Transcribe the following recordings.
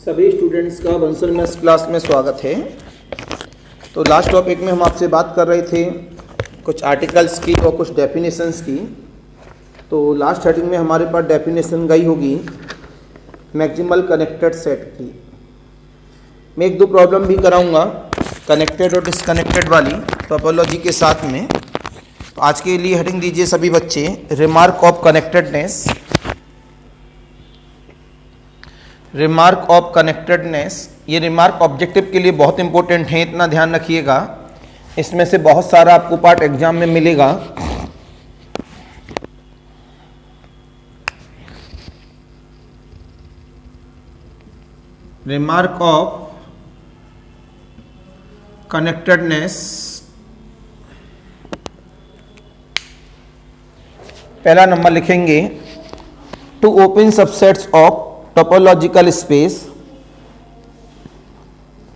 सभी स्टूडेंट्स का Bansal maths class में स्वागत है। तो लास्ट टॉपिक में हम आपसे बात कर रहे थे कुछ आर्टिकल्स की और कुछ डेफिनेशंस की। तो लास्ट हेडिंग में हमारे पास डेफिनेशन गई होगी मैक्सिमल कनेक्टेड सेट की। मैं एक दो प्रॉब्लम भी कराऊंगा कनेक्टेड और डिसकनेक्टेड वाली टोपोलॉजी के साथ में। तो आज के लिए हेडिंग दीजिए सभी बच्चे, remark of connectedness. Remark of connectedness, ये रिमार्क ऑब्जेक्टिव के लिए बहुत इंपॉर्टेंट है, इतना ध्यान रखिएगा। इसमें से बहुत सारा आपको पार्ट एग्जाम में मिलेगा। रिमार्क ऑफ कनेक्टेडनेस, पहला नंबर लिखेंगे, two open subsets of topological space,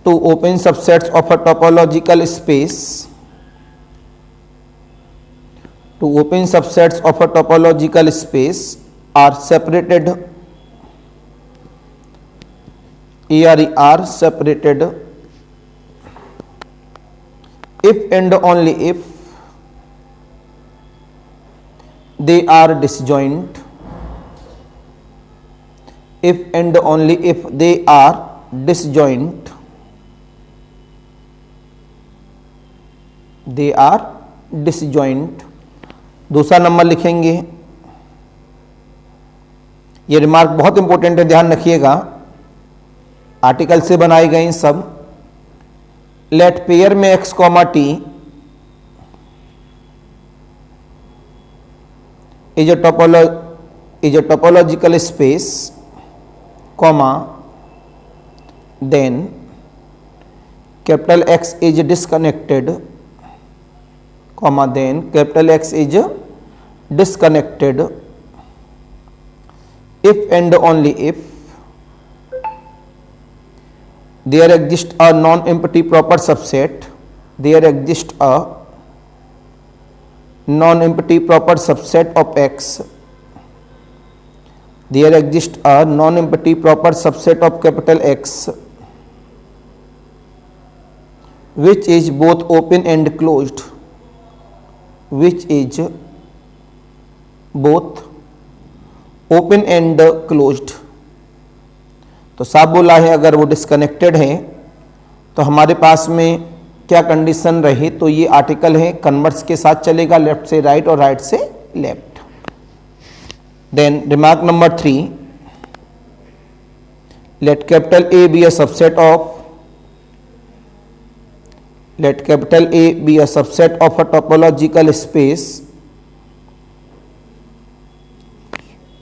to open subsets of a topological space, to open subsets of a topological space are separated, are separated if and only if they are disjoint, if and only if they are disjoint, they are disjoint। दूसरा number लिखेंगे, ये remark बहुत important है, ध्यान रखिएगा, article से बनाए गए सब। लेट पेयर में x, t is a topological space, comma, then capital X is disconnected, comma, then capital X is disconnected if and only if there exists a non-empty proper subset, there exists a non-empty proper subset of X, there exists a non-empty proper subset of capital X which is both open and closed, which is both open and closed। तो साफ बोला है, अगर वो disconnected है तो हमारे पास में क्या कंडीशन रही, तो ये आर्टिकल है कन्वर्स के साथ चलेगा, लेफ्ट से राइट और राइट से left. Then remark number 3, let capital A be a subset of, let capital A be a subset of a topological space,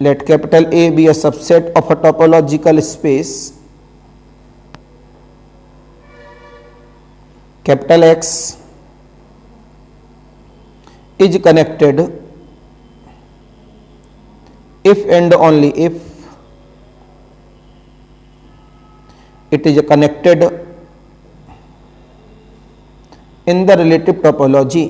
let capital A be a subset of a topological space, capital X is connected if and only if it is connected in the relative topology,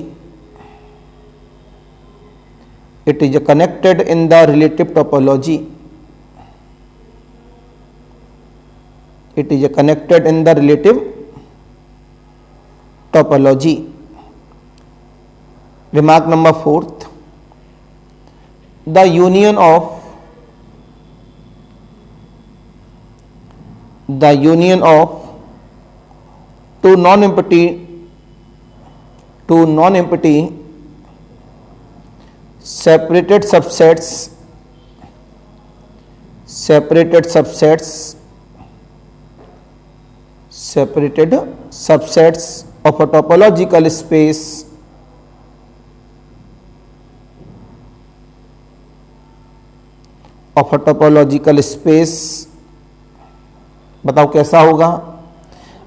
it is connected in the relative topology, it is connected in the relative topology। Remark number 4, the union of two non-empty separated subsets of a topological space बताओ कैसा होगा।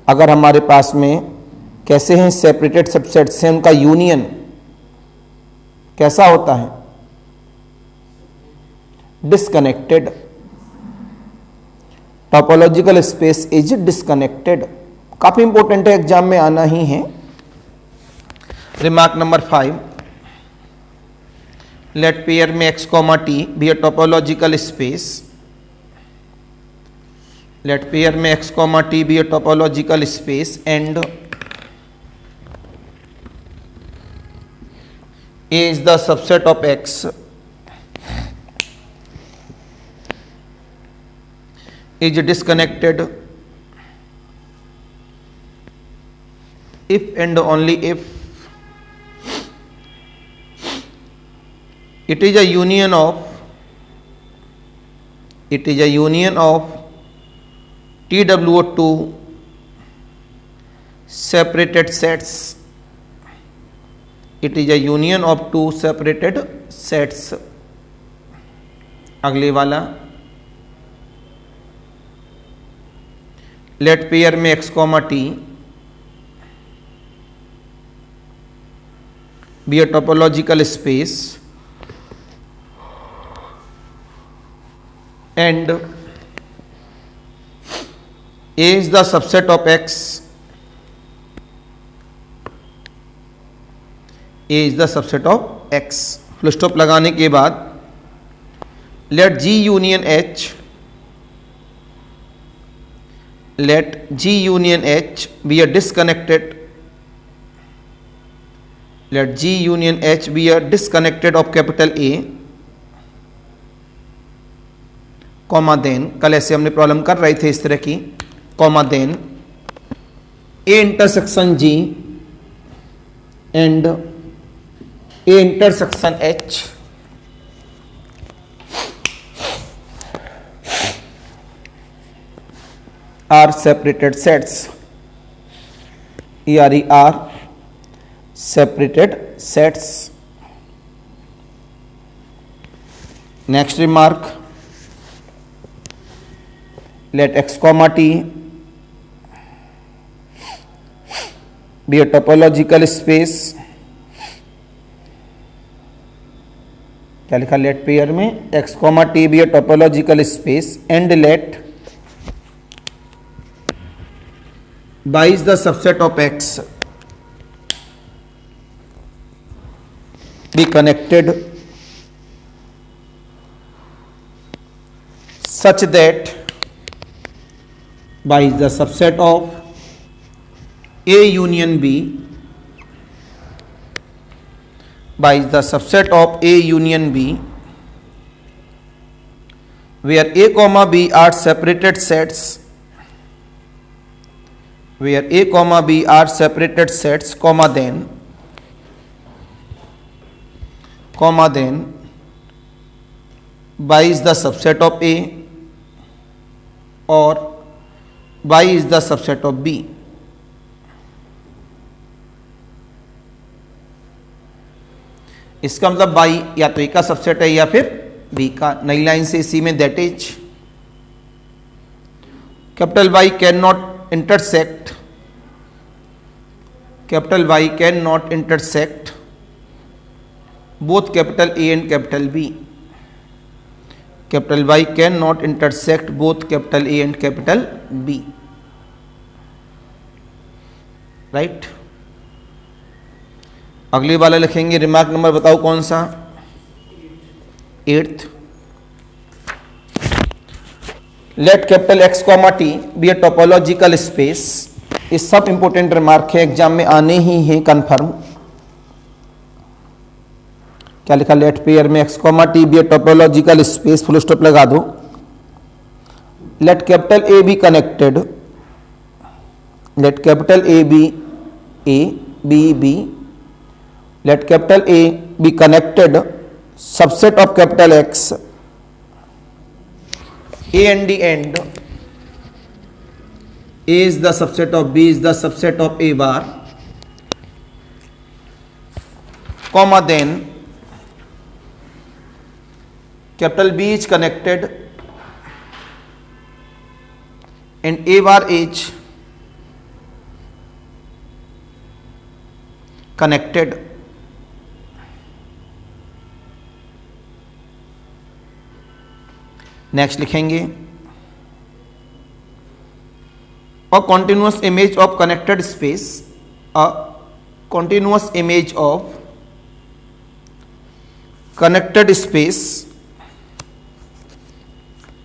अगर हमारे पास में कैसे हैं separated subsets हैं, उनका यूनियन कैसा होता है, disconnected. Topological space is disconnected, काफी इंपॉर्टेंट है, एग्जाम में आना ही है। रिमार्क नंबर 5, let pair में x, t be a topological space let pair में x comma t be a topological space and A is the subset of x is disconnected if and only if it is a union of TWO2 separated sets. It is a union of two separated sets. अगले वाला let pair में x comma t be a topological space and A is the subset of x. A is the subset of x. Full stop लगाने के बाद let G union H be a disconnected of capital A, comma then, कल ऐसे हमने problem कर रहे थे इस तरह की, comma then A intersection G and A intersection H are separated sets. are separated sets. Next remark, let x comma t be a topological space. क्या लिखा? let pair में x comma t be a topological space and let y is the subset of x be connected such that y is the subset of A union B. Y is the subset of A union B where A comma B are separated sets. Where A comma B are separated sets, comma then y is the subset of A or y is the subset of B. इसका मतलब y या तो A का subset है या फिर B का. नई लाइन से इसी में that is capital Y can not intersect both capital A and capital B. Capital Y cannot intersect both capital A and capital B. Right. अगली वाला लिखेंगे. रिमार्क नंबर बताओ कौन सा? 8th. Let capital x comma T be a topological space. ये सब important remark है, exam में आने ही हैं कन्फर्म. क्या लिखा? लेट पेयर में x comma T be a topological space, full stop लगा दो. Let capital A B connected, let capital A B let capital A be connected subset of capital X. A and D and A is the subset of B is the subset of A bar, comma then capital B is connected and A bar is connected. Next लिखेंगे a continuous image of connected space. A continuous image of connected space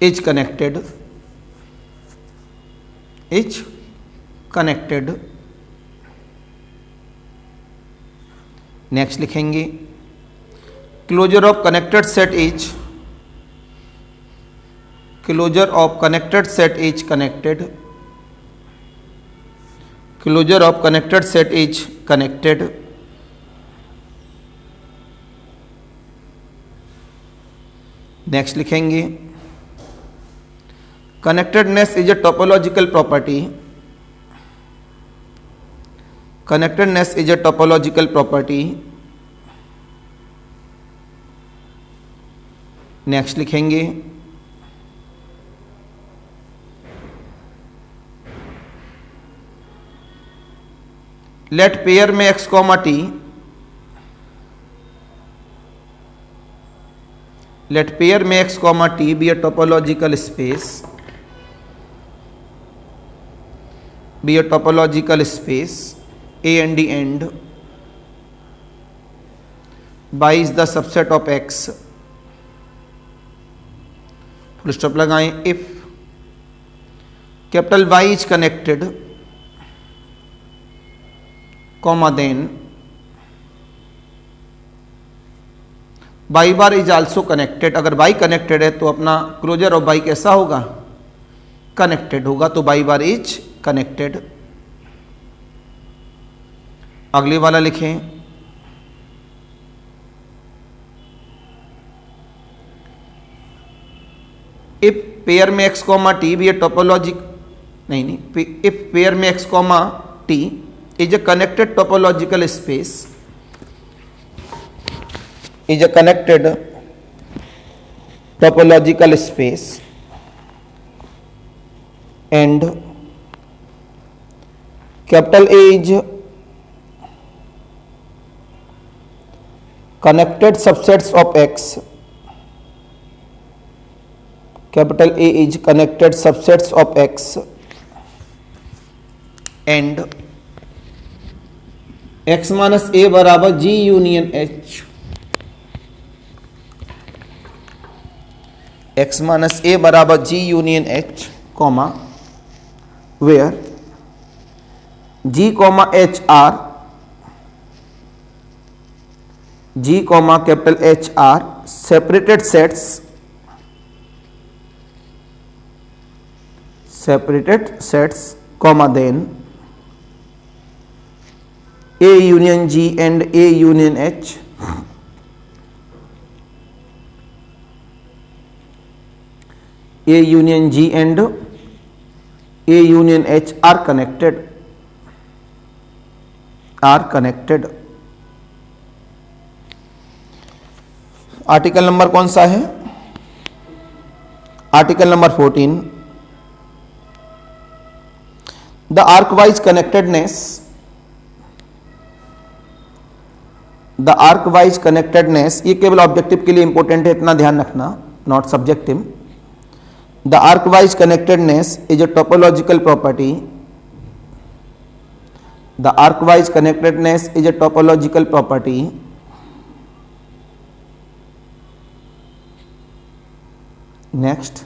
is connected is connected. Next लिखेंगे closure of connected set is, closure of connected set is connected, closure of connected set is connected. Next लिखेंगे connectedness is a topological property, connectedness is a topological property. Next लिखेंगे let pair में x, t, let pair में x, t be a topological space, be a topological space A and D and y is the subset of x, full stop लगाएं। if capital Y is connected, comma then y bar is also connected. अगर y connected है तो अपना closure of y कैसा होगा, connected होगा, तो y bar is connected. अगले वाला लिखें इफ पेयर में x, t भी टोपोलॉजिक नहीं, इफ पेयर में x, t is a connected topological space, is a connected topological space and capital A is connected subsets of X, capital A is connected subsets of X and x minus A बराबर G union H, x minus A बराबर G union H, comma where G comma H are, G comma capital H are separated sets, separated sets, comma then A union G and A union H, A union G and A union H are connected, are connected। Article number कौन सा है, article number 14। The arc wise connectedness, the arc wise connectedness, ये केवल objective के लिए important है, इतना ध्यान रखना, not subjective. The arc wise connectedness is a topological property, the arc wise connectedness is a topological property. Next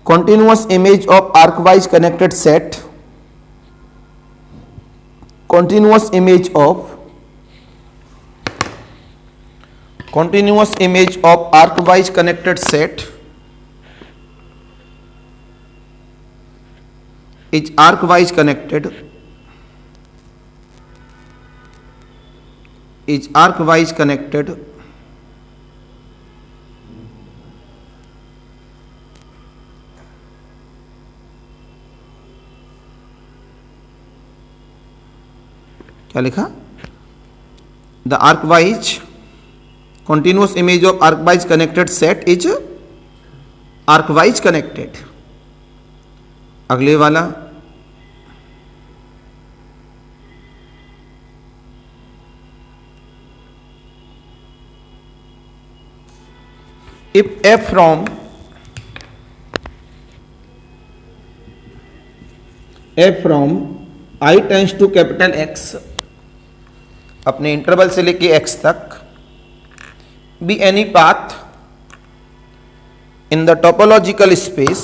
continuous image of arc wise connected set, continuous image of arc wise connected set is arc wise connected, is arc wise connected क्या लिखा, the arc wise continuous image of arc wise connected set is arc wise connected। अगले वाला if f from I tends to capital X, अपने interval से लेके x तक, be any path in the topological space,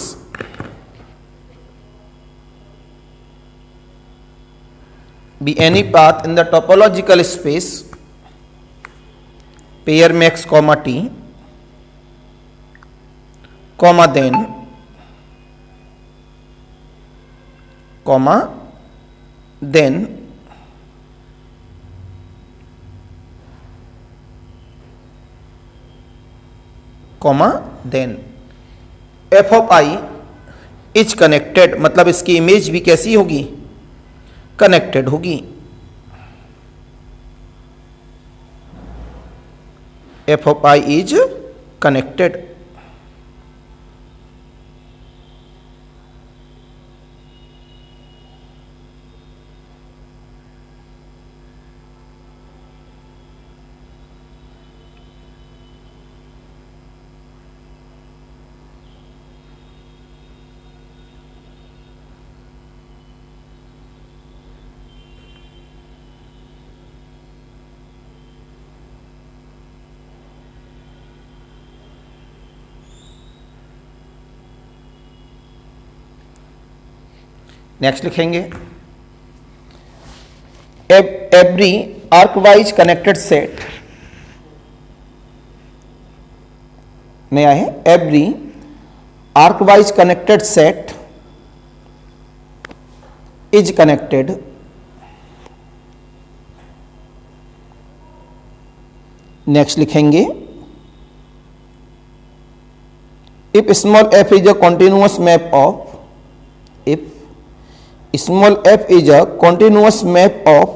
be any path in the topological space pair max comma t comma then comma then comma then f of I is connected, मतलब इसकी image भी कैसी होगी, connected होगी। F of I is connected. Next लिखेंगे every arc wise connected set, नया है, every arc wise connected set is connected next लिखेंगे if small F is a continuous map of, if small f is a continuous map of,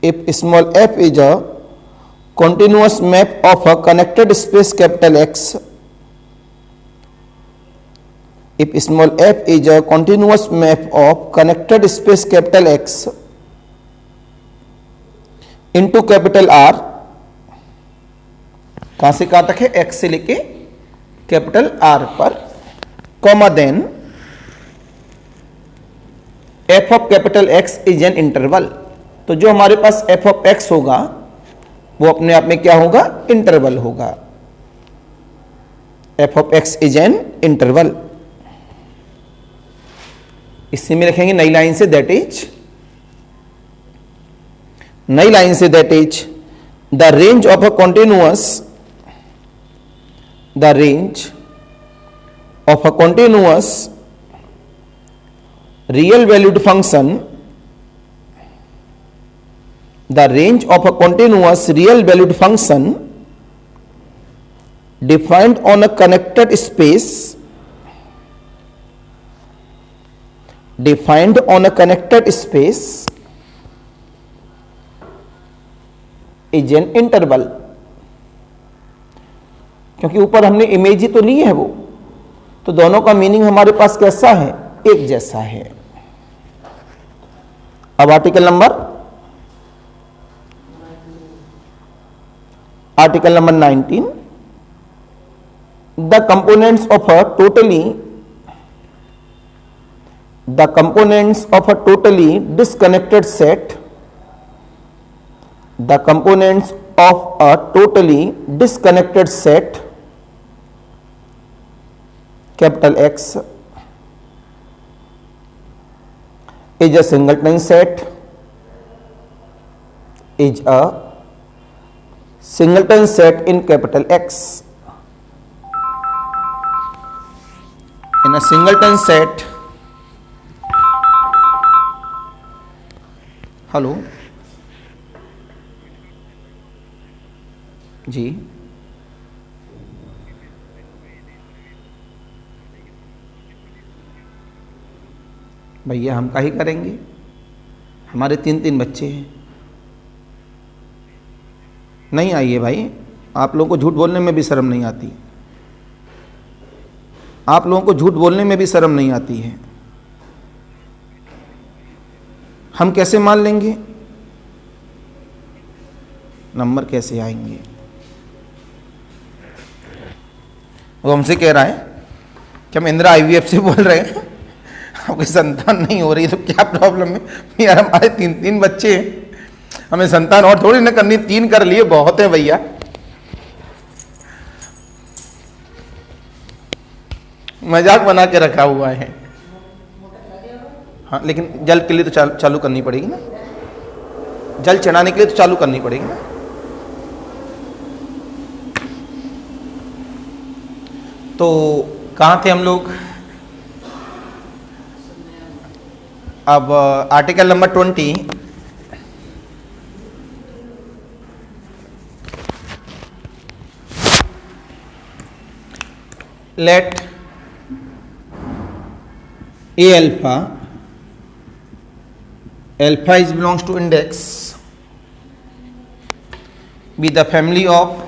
if small f is a continuous map of a connected space capital X, if small f is a continuous map of connected space capital X into capital R, कहां से कहां तक है, X से लेके capital R पर, comma then f of capital X is an interval. तो जो हमारे पास एफ ऑफ एक्स होगा वो अपने आप में क्या होगा, इंटरवल होगा। F of x is an interval. इसी में लिखेंगे नई लाइन से, दैट इज, नई line say that is the range of a continuous, the range of a continuous real valued function, the range of a continuous real valued function defined on a connected space, defined on a connected space is an interval। क्योंकि ऊपर हमने image ही तो ली है वो, तो दोनों का meaning हमारे पास कैसा है, एक जैसा है। अब article number 19, the components of a totally disconnected set, the components of a totally disconnected set capital X is a singleton set, is a singleton set in capital X, in a singleton set, hello जी, भैया हम का ही करेंगे, हमारे 3 बच्चे हैं। नहीं आइए भाई, आप लोगों को झूठ बोलने में भी शर्म नहीं आती, आप लोगों को झूठ बोलने में भी शर्म नहीं आती है। हम कैसे मान लेंगे, नंबर कैसे आएंगे। वो हमसे कह रहा है कि हम इंदिरा IVF से बोल रहे हैं, आपकी संतान नहीं हो रही तो क्या प्रॉब्लम है यार, हमारे 3 बच्चे हैं, हमें संतान और थोड़ी ना करनी, 3 कर लिए बहुत है भैया। मजाक बना के रखा हुआ है। हाँ, लेकिन जल के लिए तो चालू करनी पड़ेगी ना, जल चढ़ाने के लिए तो चालू करनी पड़ेगी ना। तो कहाँ थे हम लोग? अब article number 20, let A alpha is belongs to index, be the family of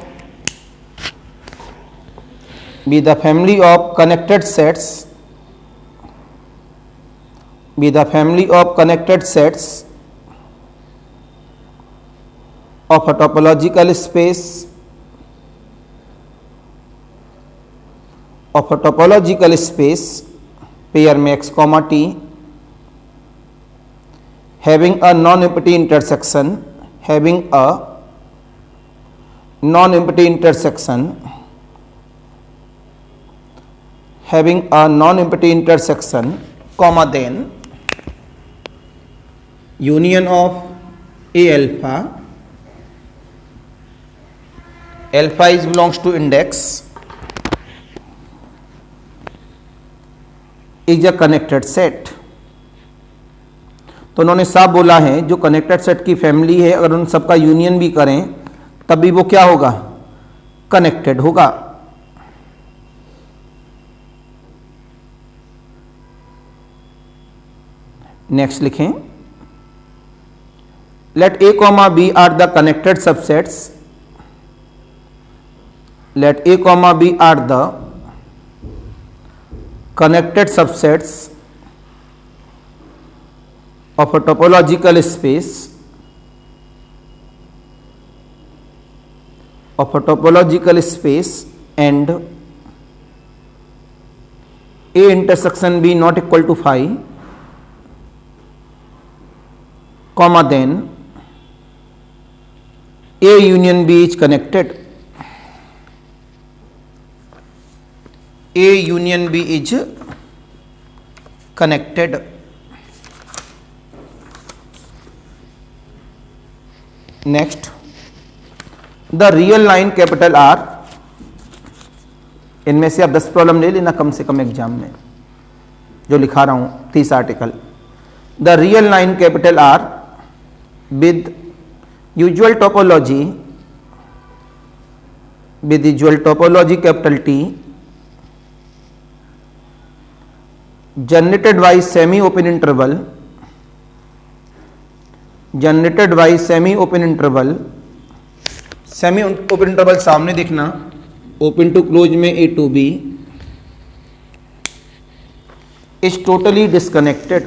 connected sets, of a topological space pair में x, t having a non-empty intersection comma then union of A alpha is belongs to index is a connected set। तो उन्होंने साफ बोला है जो connected set की family है अगर उन सबका यूनियन भी करें तब भी वो क्या होगा? कनेक्टेड होगा। नेक्स्ट लिखें, let A, B are the connected subsets, let A, B are the connected subsets of a topological space and A intersection B not equal to phi, comma then A union B is connected, A union B is connected। Next, the real line capital R, इनमें से आप 10 problem ले लेना कम से कम exam में जो लिखा रहा हूं 30 article. The real line capital R with usual topology capital T generated by semi open interval सामने देखना, ओपन टू क्लोज में A to B is totally disconnected,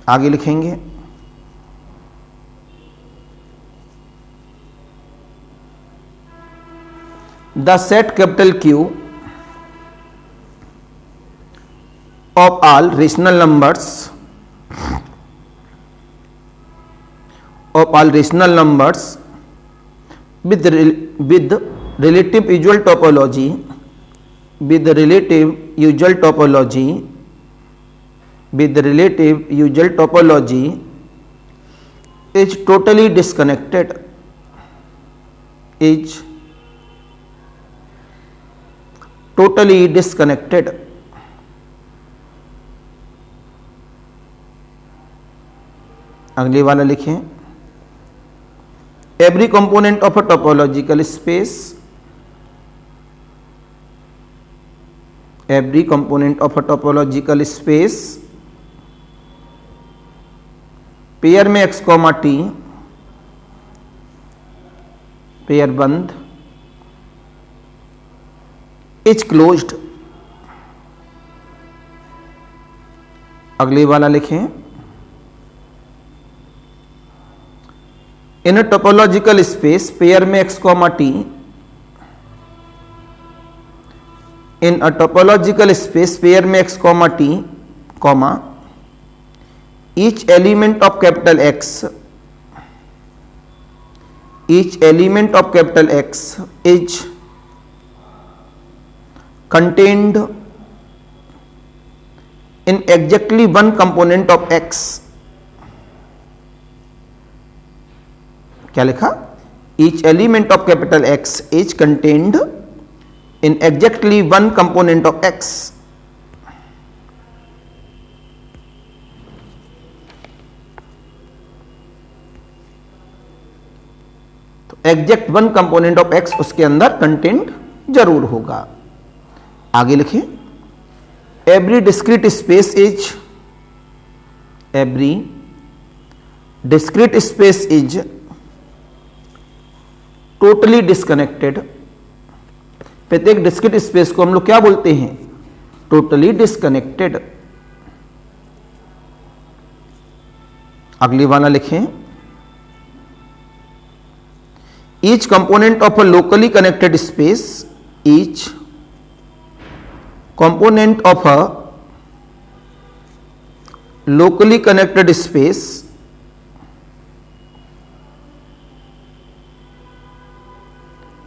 आगे लिखेंगे the set capital Q of all rational numbers with relative usual topology is totally disconnected, अगले वाला लिखें, every component of a topological space pair में x, t pair बंद is closed. अगले वाला लिखें, इन अ टोपोलॉजिकल स्पेस पेयर में x, t इन अ topological space pair में x, t comma each element of capital X each element of capital X is contained in exactly one component of X. क्या लिखा? Each element of capital X is contained in exactly one component of X. तो exact one component of X उसके अंदर content जरूर होगा. आगे लिखें, every discrete space is totally disconnected. प्रत्येक डिस्क्रीट स्पेस को हम लोग क्या बोलते हैं? Totally disconnected. अगली वाला लिखें, each component of a locally connected space, each component of a locally connected space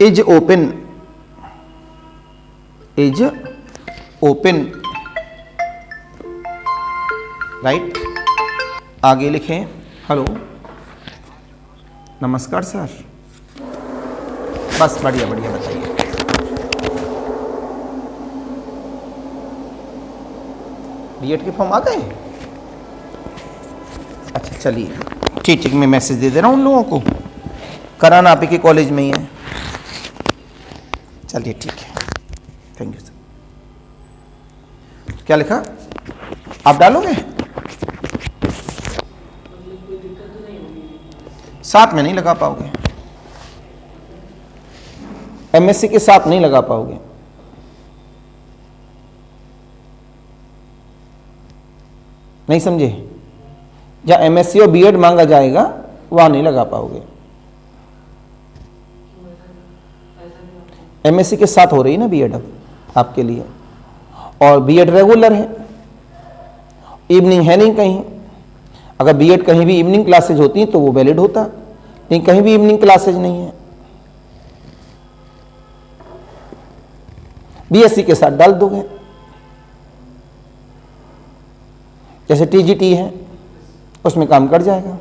is open. Right. आगे लिखें, हेलो, नमस्कार सर. बस बढ़िया बढ़िया, बताइए. बीएड के फॉर्म आ गए? अच्छा चलिए, ठीक मैं मैसेज दे दे रहा हूँ उन लोगों को. कराना आप ही के कॉलेज में ही है. चलिए ठीक है, थैंक यू सर. क्या लिखा? आप डालोगे? साथ में नहीं लगा पाओगे, एमएससी के साथ नहीं लगा पाओगे. नहीं समझे? जहाँ एमएससी और बीएड मांगा जाएगा वहां नहीं लगा पाओगे. एमएससी के साथ हो रही है ना बीएड अब आपके लिए, और बीएड रेगुलर है, इवनिंग है नहीं कहीं. अगर बीएड कहीं भी इवनिंग क्लासेज होती तो वो वैलिड होता, लेकिन कहीं भी इवनिंग क्लासेज नहीं है. बीएससी के साथ डाल दोगे, जैसे टीजीटी है उसमें काम कर जाएगा,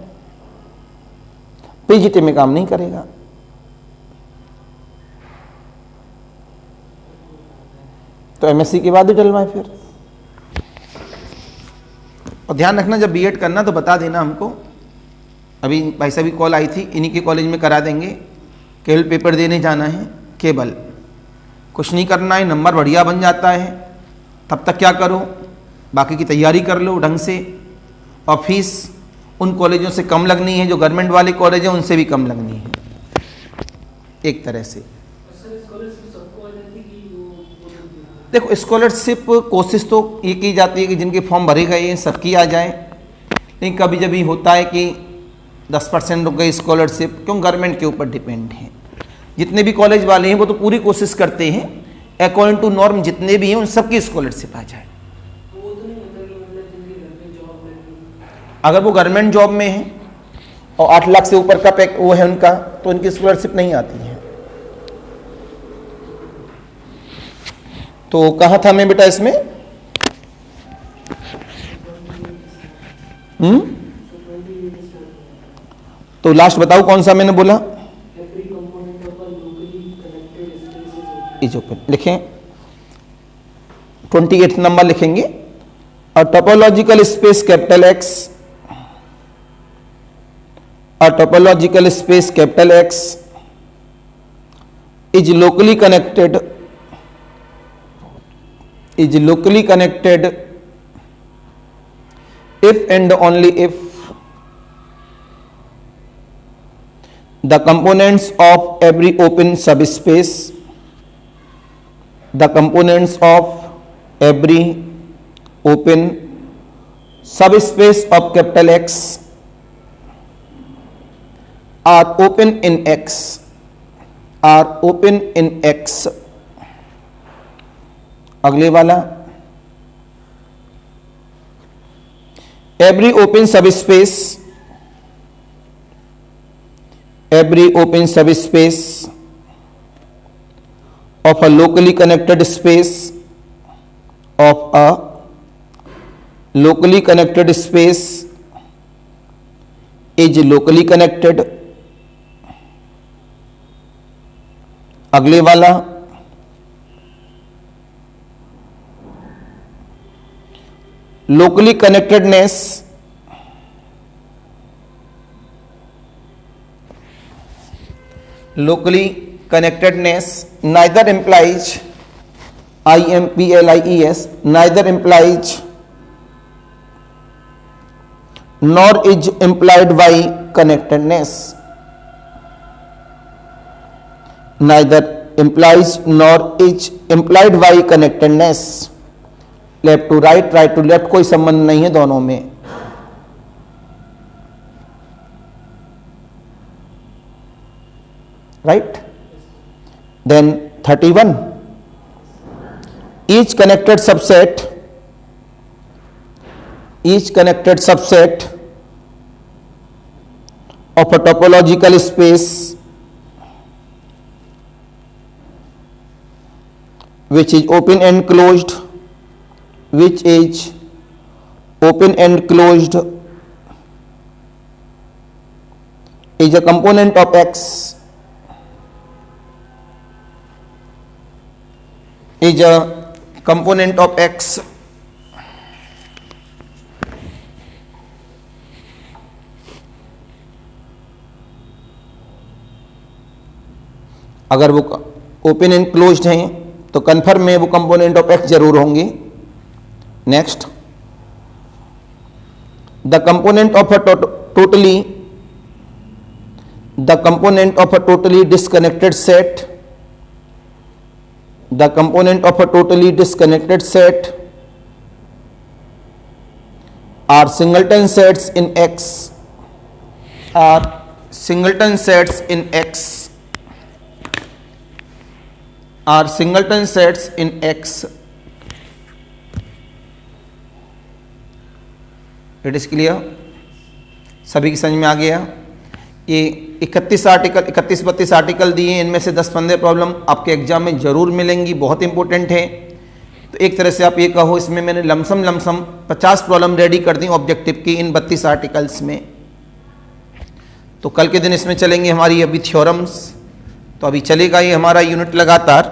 पीजीटी में काम नहीं करेगा. तो एमएससी के बाद ही डलवाएं फिर. और ध्यान रखना, जब बीएड करना तो बता देना हमको. अभी भाई साहब की कॉल आई थी, इन्हीं के कॉलेज में करा देंगे. केवल पेपर देने जाना है, केवल कुछ नहीं करना है. नंबर बढ़िया बन जाता है, तब तक क्या करो, बाकी की तैयारी कर लो ढंग से. और फीस उन कॉलेजों से कम लगनी है, जो गवर्नमेंट वाले कॉलेज हैं उनसे भी कम लगनी है एक तरह से. देखो, स्कॉलरशिप कोशिश तो ये की जाती है कि जिनके फॉर्म भरे गए हैं सबकी आ जाए, लेकिन कभी जब होता है कि 10% रुक गई स्कॉलरशिप, क्यों गवर्नमेंट के ऊपर डिपेंड है. जितने भी कॉलेज वाले हैं वो तो पूरी कोशिश करते हैं अकॉर्डिंग टू नॉर्म, जितने भी हैं उन सबकी स्कॉलरशिप आ जाए. अगर वो गवर्नमेंट जॉब में है और 8 लाख से ऊपर का पैक वो है उनका, तो उनकी स्कॉलरशिप नहीं आती है. तो कहाँ था मैं बेटा इसमें? तो लास्ट बताओ कौन सा मैंने बोला? Is open. लिखें, 28 नंबर लिखेंगे. अ topological space capital x, a topological space capital X is locally connected if and only if the components of every open subspace of capital X are open in X. अगले वाला, every open subspace every open subspace of a locally connected space of a locally connected space is locally connected. अगले वाला locally connectedness neither implies IMPLIES neither implies nor is implied by connectedness. Neither implies nor is implied by connectedness. Left to right, right to left कोई संबंध नहीं है दोनों में. Right. Then 31 each connected subset of a topological space which is open and closed is a component of X अगर वो open and closed हैं तो कन्फर्म में वो कंपोनेंट ऑफ एक्स जरूर होंगे. Next, the component of a totally disconnected set are singleton sets in X. It is clear. सभी की समझ में आ गया. ये 31 32 आर्टिकल दिए हैं, इनमें से 10-15 प्रॉब्लम आपके एग्जाम में जरूर मिलेंगी, बहुत इंपॉर्टेंट है. तो एक तरह से आप ये कहो इसमें मैंने लमसम 50 प्रॉब्लम रेडी कर दी ऑब्जेक्टिव की इन 32 आर्टिकल्स में. तो कल के दिन इसमें चलेंगे हमारी अभी थ्योरम्स. तो अभी चलेगा ये हमारा यूनिट लगातार.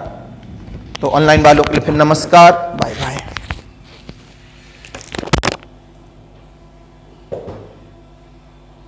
तो ऑनलाइन वालों के लिए फिर नमस्कार, बाय बाय.